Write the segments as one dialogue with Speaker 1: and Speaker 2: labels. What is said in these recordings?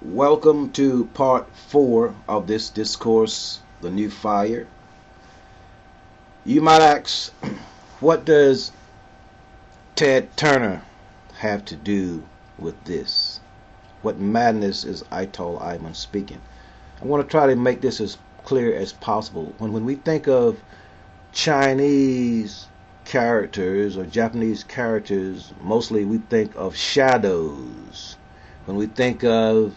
Speaker 1: Welcome to part 4 of this discourse, The New Fire. You might ask, what does Ted Turner have to do with this? What madness is Itol Iman speaking? I want to try to make this as clear as possible. When we think of Chinese characters or Japanese characters, mostly we think of shadows. When we think of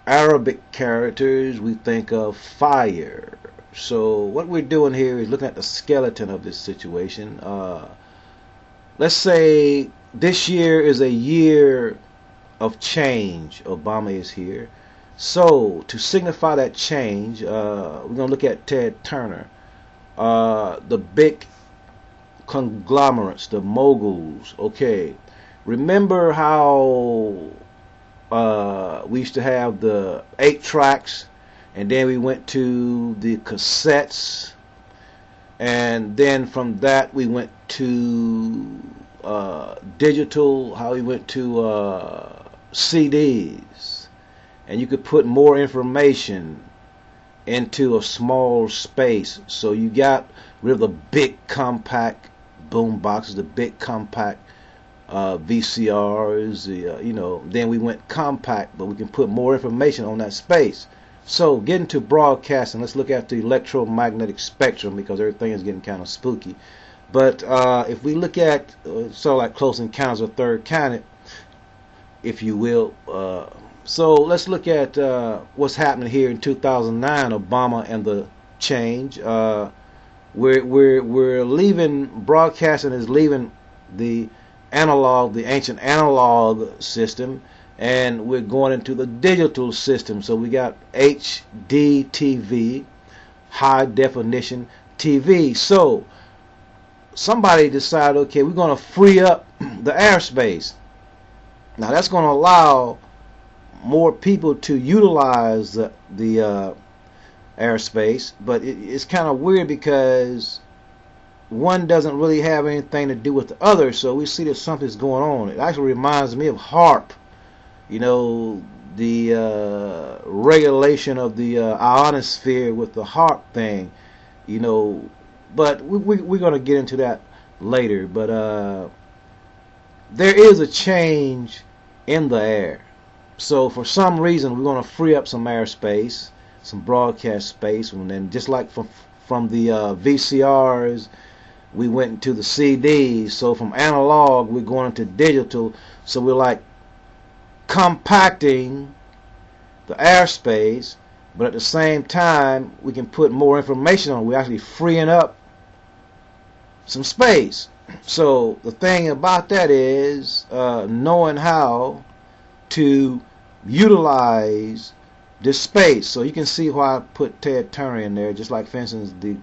Speaker 1: Arabic characters, we think of fire. So what we're doing here is looking at the skeleton of this situation. Let's say this year is a year of change. Obama is here. So to signify that change, we're going to look at Ted Turner. The big conglomerates, the moguls. Okay, remember how we used to have the 8 tracks, and then we went to the cassettes, and then from that we went to digital, how we went to CDs, and you could put more information into a small space. So you got rid of the big compact boom boxes, the big compact VCRs, then we went compact, but we can put more information on that space. So getting to broadcasting, let's look at the electromagnetic spectrum, because everything is getting kind of spooky. But if we look at sort of like Close Encounters of the Third Kind, if you will, so let's look at what's happening here in 2009, Obama and the change. We're leaving, broadcasting is leaving the ancient analog system, and we're going into the digital system. So we got HD TV, high definition TV. So somebody decided, okay, we're going to free up the airspace. Now that's going to allow more people to utilize the airspace, but it's kind of weird because one doesn't really have anything to do with the other. So we see that something's going on. It actually reminds me of HAARP, the regulation of the ionosphere with the HAARP thing, but we're going to get into that later. But there is a change in the air. So for some reason we're going to free up some airspace, some broadcast space, and then just like from the VCRs, we went into the CDs. So from analog we're going into digital. So we're like compacting the airspace, but at the same time we can put more information on it. We're actually freeing up some space. So the thing about that is knowing how to utilize this space. So you can see why I put Ted Turner in there. Just like, for instance, the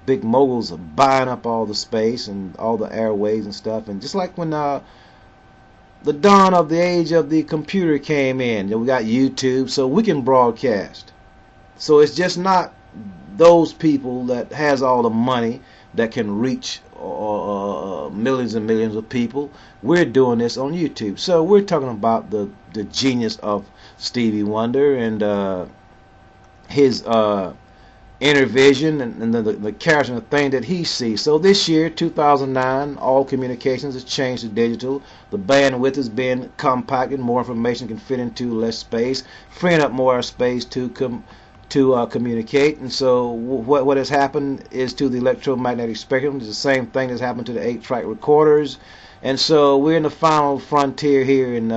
Speaker 1: big moguls are buying up all the space and all the airways and stuff. And just like when the dawn of the age of the computer came in, we got YouTube, so we can broadcast. So it's just not those people that has all the money that can reach millions and millions of people. We're doing this on YouTube. So we're talking about the genius of Stevie Wonder and his inner vision and the character and the thing that he sees. So this year, 2009, all communications has changed to digital. The bandwidth is being compacted. More information can fit into less space, freeing up more space to communicate. And so what has happened is to the electromagnetic spectrum is the same thing that's happened to the 8-track recorders. And so we're in the final frontier here in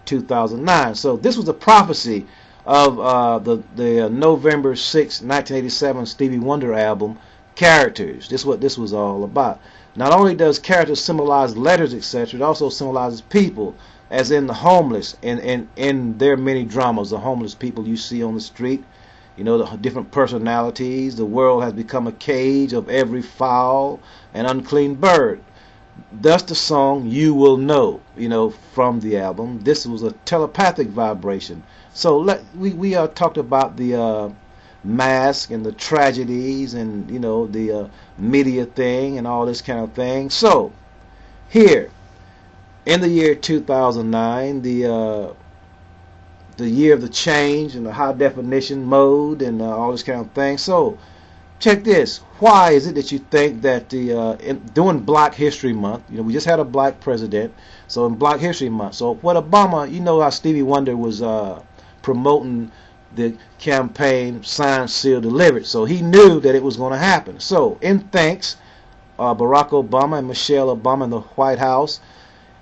Speaker 1: 2009. So this was a prophecy of the November 6, 1987 Stevie Wonder album, Characters. This is what this was all about. Not only does characters symbolize letters, etc., it also symbolizes people, as in the homeless, in their many dramas, the homeless people you see on the street, the different personalities. The world has become a cage of every foul and unclean bird. Thus the song You Will Know, from the album. This was a telepathic vibration. So we talked about the mask and the tragedies and the media thing and all this kind of thing. So here in the year 2009, the year of the change and the high definition mode and all this kind of thing. So check this. Why is it that you think that during Black History Month, we just had a black president, so in Black History Month, so what Obama, how Stevie Wonder was promoting the campaign signed, sealed, delivered, so he knew that it was going to happen. So in thanks, Barack Obama and Michelle Obama in the White House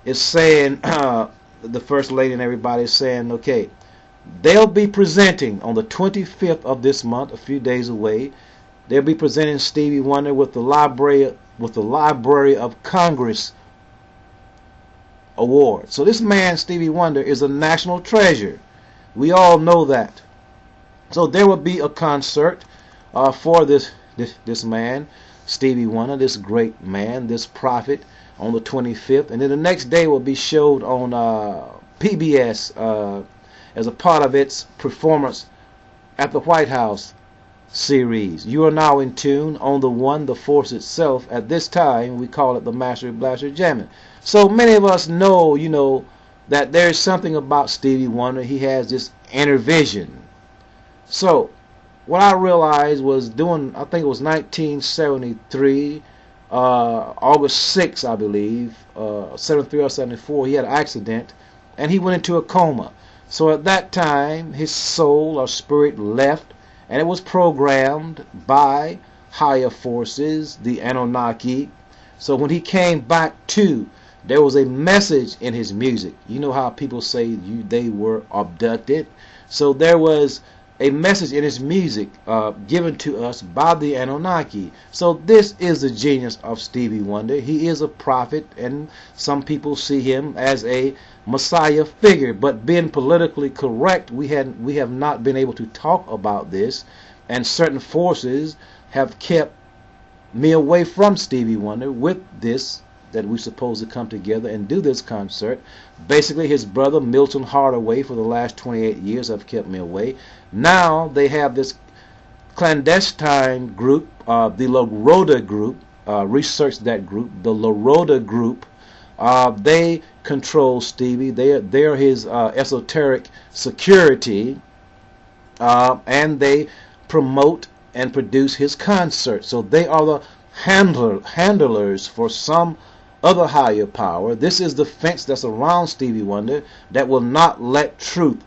Speaker 1: is saying, the First Lady and everybody is saying, okay, they'll be presenting on the 25th of this month, a few days away. They'll be presenting Stevie Wonder with the Library of Congress award. So this man, Stevie Wonder, is a national treasure. We all know that. So there will be a concert for this man, Stevie Wonder, this great man, this prophet, on the 25th, and then the next day will be showed on PBS as a part of its performance at the White House series. You are now in tune on the one, the force itself. At this time, we call it the Master Blaster Jamming. So many of us know, that there's something about Stevie Wonder. He has this inner vision. So what I realized was I think it was 1973, August 6, I believe, 73 or 74, he had an accident and he went into a coma. So at that time, his soul or spirit left, and it was programmed by higher forces, the Anunnaki. So when he came back to, there was a message in his music. You know how people say they were abducted? So there was a message in his music given to us by the Anunnaki. So this is the genius of Stevie Wonder. He is a prophet, and some people see him as a Messiah figure. But being politically correct, we have not been able to talk about this, and certain forces have kept me away from Stevie Wonder with this, that we're supposed to come together and do this concert. Basically, his brother Milton Hardaway for the last 28 years have kept me away. Now they have this clandestine group, the La Rota group. Research that group, the La Rota group. They control Stevie. They're his esoteric security, and they promote and produce his concerts. So they are the handlers for some other higher power. This is the fence that's around Stevie Wonder that will not let truth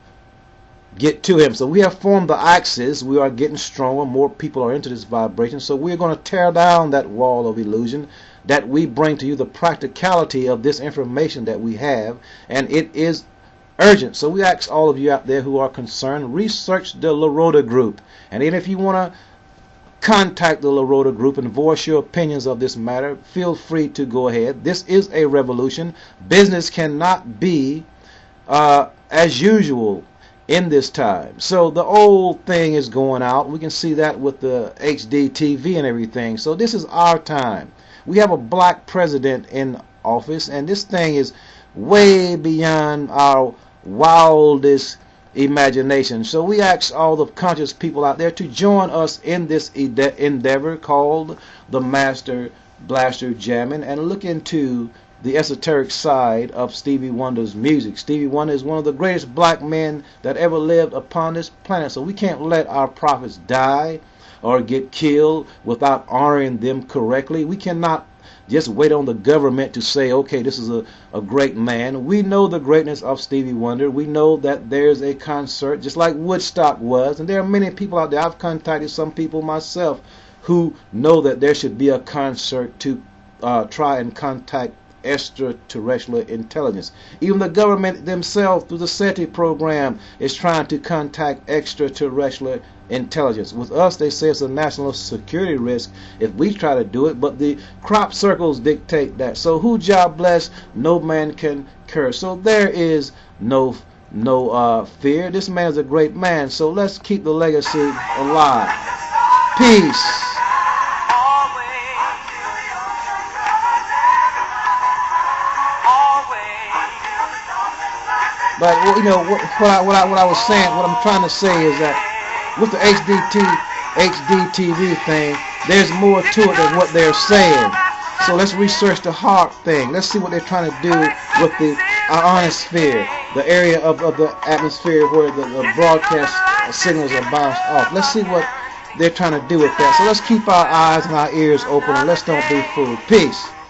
Speaker 1: get to him. So we have formed the axis. We are getting stronger. More people are into this vibration. So we're going to tear down that wall of illusion, that we bring to you the practicality of this information that we have, and it is urgent. So we ask all of you out there who are concerned, research the La Rota group. And then if you want to contact the La Rota group and voice your opinions of this matter, feel free to go ahead. This is a revolution. Business cannot be as usual in this time. So the old thing is going out. We can see that with the HD TV and everything. So this is our time. We have a black president in office, and this thing is way beyond our wildest imagination. So we ask all the conscious people out there to join us in this endeavor called the Master Blaster Jamming, and look into the esoteric side of Stevie Wonder's music. Stevie Wonder is one of the greatest black men that ever lived upon this planet. So we can't let our prophets die or get killed without honoring them correctly. We cannot just wait on the government to say, okay, this is a great man. We know the greatness of Stevie Wonder. We know that there's a concert, just like Woodstock was. And there are many people out there. I've contacted some people myself who know that there should be a concert to try and contact extraterrestrial intelligence. Even the government themselves, through the SETI program, is trying to contact extraterrestrial intelligence. With us, they say it's a national security risk if we try to do it, but the crop circles dictate that. So who job bless, no man can curse. So there is no fear. This man is a great man, so let's keep the legacy alive. Peace. But what I was saying, what I'm trying to say is that with the HDTV thing, there's more to it than what they're saying. So let's research the heart thing. Let's see what they're trying to do with the ionosphere. the area of the atmosphere where the broadcast signals are bounced off. Let's see what they're trying to do with that. So let's keep our eyes and our ears open and let's don't be fooled. Peace.